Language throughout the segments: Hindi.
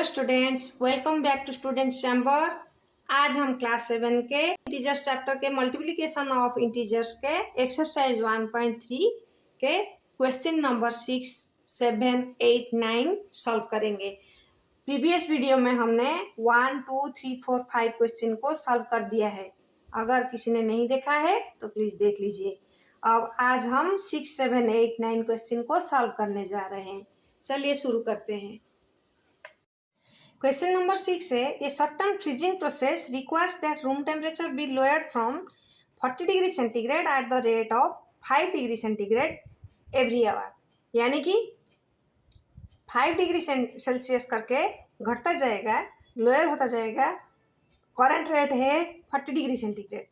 Students, welcome back to students chamber. आज हम क्लास 7 के इंटीजर्स चैप्टर के मल्टीप्लिकेशन ऑफ इंटीजर्स के एक्सरसाइज 1.3 के क्वेश्चन नंबर 6, 7, 8, 9 सॉल्व करेंगे। प्रीवियस वीडियो में हमने 1, 2, 3, 4, 5 क्वेश्चन को सॉल्व कर दिया है। अगर किसी ने नहीं देखा है तो प्लीज देख लीजिए। अब आज हम 6, 7, 8, 9 क्वेश्चन को सॉल्व करने जा रहे हैं। चलिए शुरू करते हैं। Question number 6 है, a certain freezing process requires that room temperature be lowered from 40 degree centigrade at the rate of 5 degree centigrade every hour। यानी कि 5 डिग्री सेल्सियस करके घटता जाएगा, लोअर होता जाएगा। करंट रेट है 40 डिग्री सेंटीग्रेड।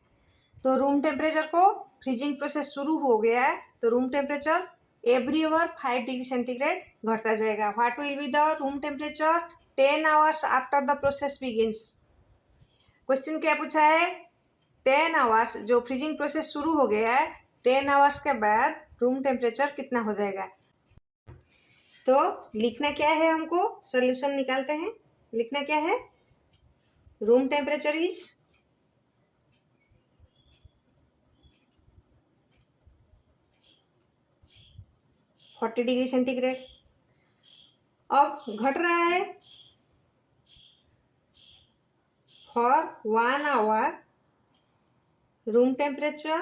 तो रूम टेम्परेचर को फ्रीजिंग प्रोसेस शुरू हो गया है, तो room temperature every hour 5 degree centigrade घटता जाएगा। What will be the room temperature 10 hours after the process begins. Question क्या पूछा है? 10 आवर्स, जो फ्रीजिंग प्रोसेस शुरू हो गया है, 10 आवर्स के बाद रूम टेम्परेचर कितना हो जाएगा। तो लिखना क्या है, हमको सॉल्यूशन निकालते हैं। लिखना क्या है? Room temperature is 40 degree centigrade. अब घट रहा है for 1 hour room temperature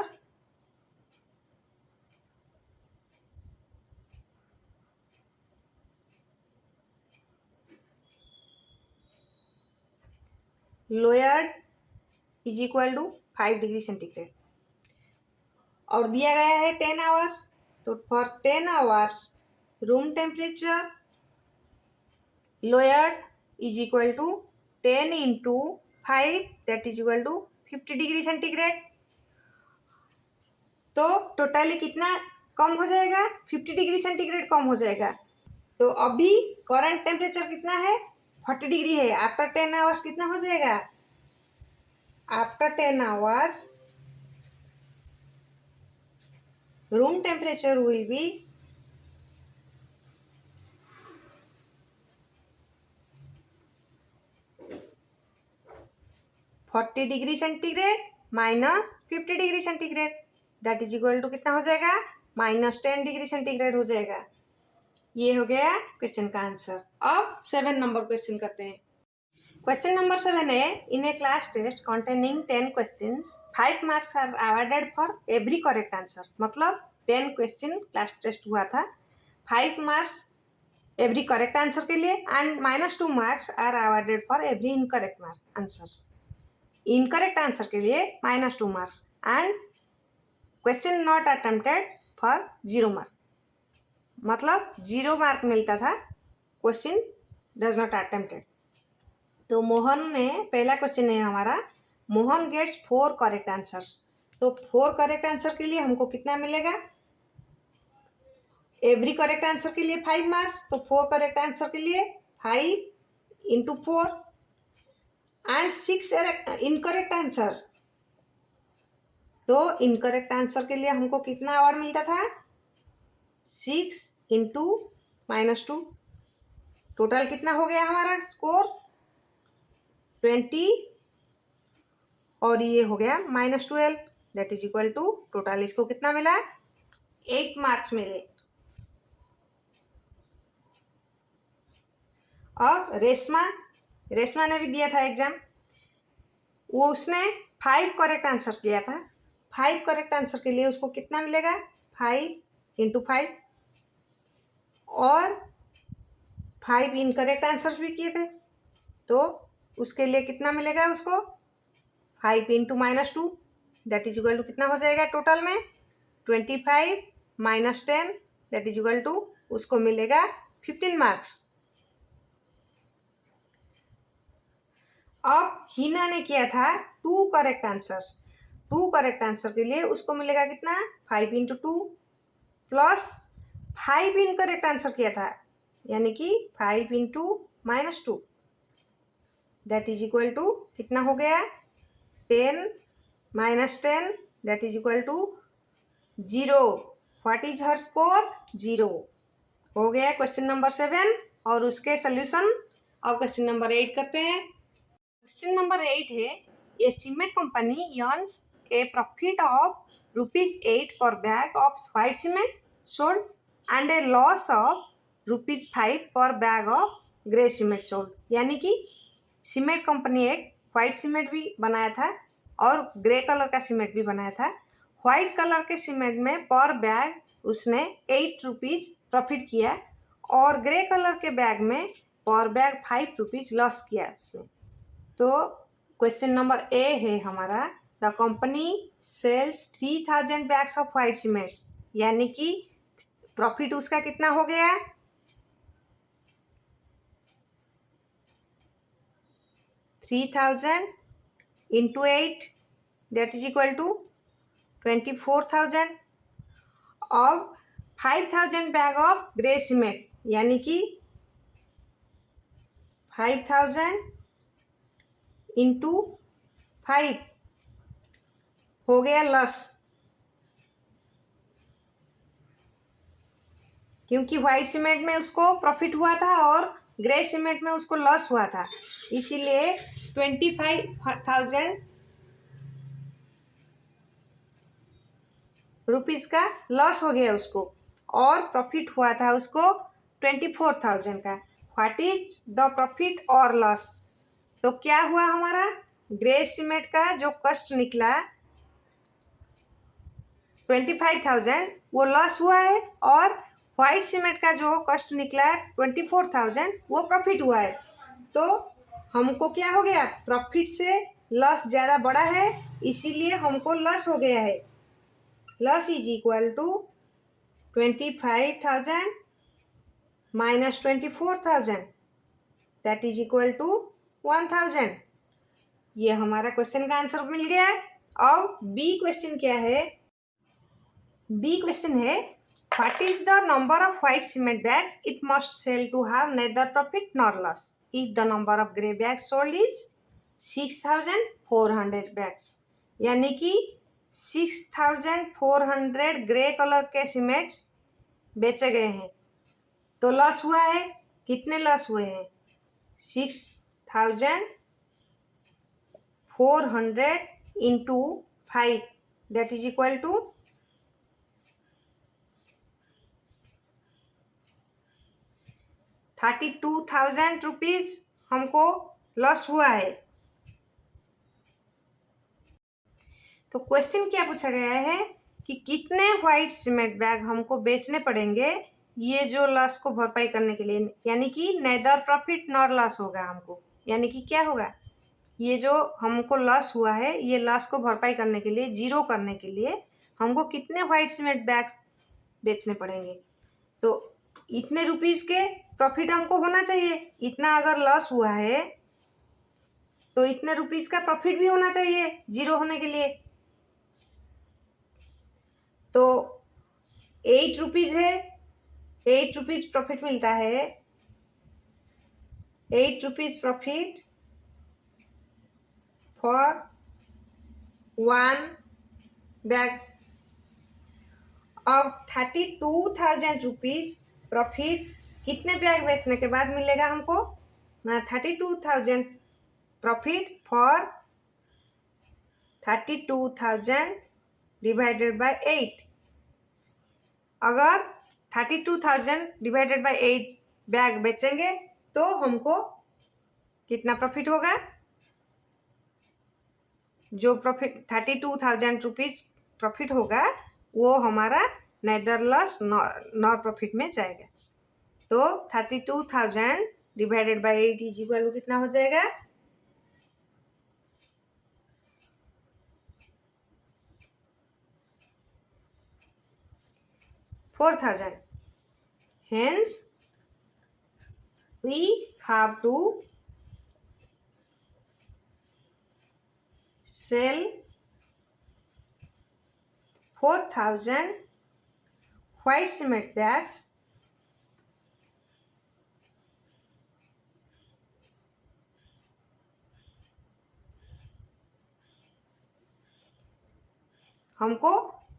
lowered is equal to 5 degree centigrade. और दिया गया है 10 आवर्स, तो for 10 hours room temperature lowered is equal to 10 into 5 that is equal to 50 degree centigrade. तो टोटली कितना कम हो जाएगा? 50 डिग्री सेंटीग्रेड कम हो जाएगा। तो अभी करंट टेम्परेचर कितना है? 40 डिग्री है। आफ्टर 10 आवर्स कितना हो जाएगा? After 10 hours room temperature will be 40 degree centigrade minus 50 degree centigrade, that is equal to कितना हो जाएगा? -10 डिग्री सेंटीग्रेड हो जाएगा। ये हो गया क्वेश्चन का आंसर। अब 7 नंबर क्वेश्चन करते हैं। क्वेश्चन नंबर 7 है, in a class test containing 10 questions 5 marks are awarded for every correct answer. मतलब 10 क्वेश्चन क्लास टेस्ट हुआ था, 5 मार्क्स एवरी करेक्ट आंसर के लिए and -2 marks are awarded for every incorrect answer. Incorrect answer के लिए -2 marks and question not attempted for 0 mark. मतलब 0 मार्क मिलता था, क्वेश्चन डज नॉट अटेम्प्टेड। तो मोहन ने, पहला क्वेश्चन है हमारा, मोहन गेट्स 4 करेक्ट आंसर्स। तो 4 करेक्ट आंसर के लिए हमको कितना मिलेगा? एवरी करेक्ट आंसर के लिए 5 मार्क्स, तो 4 करेक्ट आंसर के लिए 5 into 4 एंड 6 इनकरेक्ट आंसर। तो इनकरेक्ट आंसर के लिए हमको कितना अवार्ड मिलता था? 6 into -2। टोटल कितना हो गया हमारा स्कोर? 20 और ये हो गया -12, that is equal to total इसको कितना मिला? 8 मार्क्स मिले। और रेशमा ने भी दिया था एग्जाम, वो उसने 5 करेक्ट आंसर किया था। 5 करेक्ट आंसर के लिए उसको कितना मिलेगा? 5 into 5 और 5 इनकरेक्ट आंसर भी किए थे, तो उसके लिए कितना मिलेगा उसको? 5 into -2 that is equal to कितना हो जाएगा टोटल में? 25 - 10 दैट इज इक्वल टू उसको मिलेगा 15 मार्क्स। अब हिना ने किया था 2 करेक्ट आंसर्स। 2 करेक्ट आंसर के लिए उसको मिलेगा कितना? 5 into 2 प्लस 5 इनकरेक्ट आंसर किया था, यानी कि 5 into -2 that is equal to कितना हो गया? 10 - 10 that is equal to 0। What is her score? 0 हो गया क्वेश्चन नंबर 7। और उसके सोल्यूशन अब क्वेश्चन नंबर 8 करते हैं। क्वेश्चन नंबर 8 है, a cement company earns a profit of ₹8 per bag of white cement sold and a loss of ₹5 per bag of grey cement sold. यानी कि सीमेंट कंपनी एक व्हाइट सीमेंट भी बनाया था और ग्रे कलर का सीमेंट भी बनाया था। व्हाइट कलर के सीमेंट में पर बैग उसने ₹8 प्रॉफिट किया और ग्रे कलर के बैग में पर बैग ₹5 लॉस किया उसने। तो क्वेश्चन नंबर ए है हमारा, the company sales 3000 bags of white cements. यानी कि प्रॉफिट उसका कितना हो गया, 3000 into 8 that is equal to 24,000 और 5000 बैग ऑफ ग्रे सीमेंट। यानी कि 5000 into 5 हो गया लॉस, क्योंकि व्हाइट सीमेंट में उसको प्रॉफिट हुआ था और ग्रे सीमेंट में उसको लॉस हुआ था, इसीलिए 25,000 रुपीज का लॉस हो गया उसको और प्रॉफिट हुआ था उसको 24,000 का। व्हाट इज द प्रॉफिट और लॉस? तो क्या हुआ हमारा, ग्रे सीमेंट का जो कॉस्ट निकला 25,000 वो लॉस हुआ है और व्हाइट सीमेंट का जो कॉस्ट निकला 24,000 वो प्रॉफिट हुआ है। तो हमको क्या हो गया, प्रॉफिट से लॉस ज़्यादा बड़ा है, इसीलिए हमको लॉस हो गया है। Loss is equal to 25,000 minus 24,000 that is equal to 1,000। ये हमारा क्वेश्चन का आंसर मिल गया। अब बी क्वेश्चन क्या है, बी क्वेश्चन है, what is the number of white cement bags it must sell to have neither profit nor loss if the number of grey bags sold is 6,400 bags. यानी कि 6,400 ग्रे कलर के सीमेंट्स बेचे गए हैं, तो लॉस हुआ है, कितने लॉस हुए हैं, 6,400 into 5 that is equal to 32,000 rupees हमको लॉस हुआ है। तो क्वेश्चन क्या पूछा गया है कि कितने व्हाइट सीमेंट बैग हमको बेचने पड़ेंगे ये जो लॉस को भरपाई करने के लिए, यानी कि नेदर प्रॉफिट नॉर लॉस होगा हमको। यानी कि क्या होगा, ये जो हमको लॉस हुआ है ये लॉस को भरपाई करने के लिए, जीरो करने के लिए हमको कितने व्हाइट सीमेंट बैग्स बेचने पड़ेंगे। तो इतने रुपीस के प्रॉफिट हमको होना चाहिए, इतना अगर लॉस हुआ है तो इतने रुपीस का प्रॉफिट भी होना चाहिए जीरो होने के लिए। तो 8 रुपीज है, 8 रुपीज प्रॉफिट मिलता है, 8 रुपीज प्रॉफिट फॉर 1 बैग। अब 32,000 रुपीज प्रॉफिट कितने बैग बेचने के बाद मिलेगा हमको ना, 32,000 प्रॉफिट फॉर 32,000 डिवाइडेड बाय 8। अगर 32,000 डिवाइडेड बाय 8 बैग बेचेंगे तो हमको कितना प्रॉफिट होगा, जो प्रॉफिट 32,000 रुपीज प्रॉफिट होगा वो हमारा नेदर लॉस नॉर प्रॉफिट में जाएगा। तो 32,000 divided by 8 is equal to कितना हो जाएगा, 4,000। Hence, we have to sell 4,000 white cement bags हमको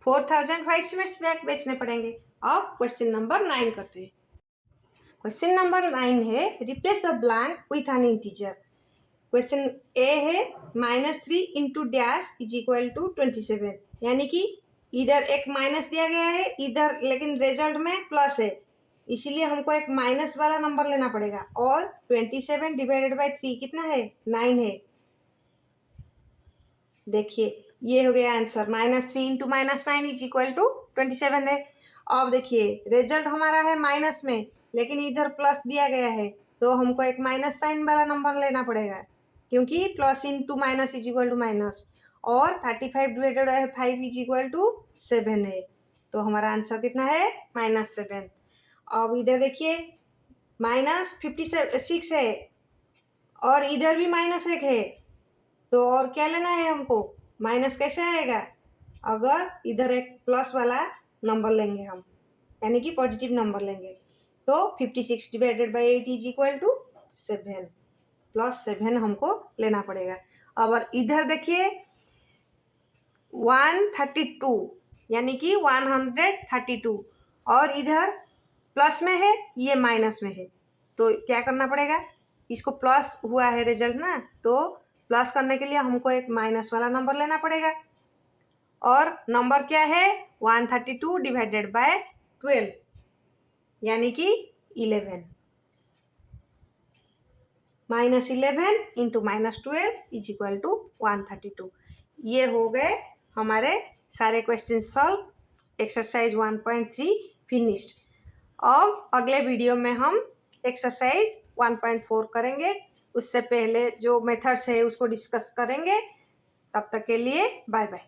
4,000 व्हाइट सीमेंट बैग बेचने पड़ेंगे। अब क्वेश्चन नंबर 9 करते हैं। क्वेश्चन नंबर 9 है, replace the blank with an integer. Question A है -3 into dash is equal to 27, यानी कि इधर एक माइनस दिया गया है, इधर लेकिन रिजल्ट में प्लस है, इसीलिए हमको एक माइनस वाला नंबर लेना पड़ेगा। और 27 डिवाइडेड बाई 3 कितना है, 9 है। देखिए ये हो गया answer, -3 into -9 is equal to 27 है। अब देखिए रिजल्ट हमारा है माइनस में, लेकिन इधर प्लस दिया गया है, तो हमको एक माइनस साइन वाला नंबर लेना पड़ेगा, क्योंकि plus into minus is equal to minus. और 35 divided by 5 is equal to 7 है, तो हमारा आंसर कितना है, -7। अब इधर देखिए -56 है, और इधर भी -1 है, तो और क्या लेना है हमको, माइनस कैसे आएगा, अगर इधर एक प्लस वाला नंबर लेंगे हम, यानी कि पॉजिटिव नंबर लेंगे, तो 56 divided by 8 is equal to 7, +7 हमको लेना पड़ेगा। अब इधर देखिए 132, यानी कि 132, और इधर प्लस में है, ये माइनस में है, तो क्या करना पड़ेगा, इसको प्लस हुआ है रिजल्ट ना, तो प्लस करने के लिए हमको एक माइनस वाला नंबर लेना पड़ेगा। और नंबर क्या है, 132 डिवाइडेड बाय 12, यानी कि 11, -11 इंटू -12 इज इक्वल टू 132। ये हो गए हमारे सारे क्वेश्चन सॉल्व, एक्सरसाइज 1.3 फिनिश्ड। अब अगले वीडियो में हम एक्सरसाइज 1.4 करेंगे, उससे पहले जो मेथड्स है उसको डिस्कस करेंगे। तब तक के लिए बाय बाय।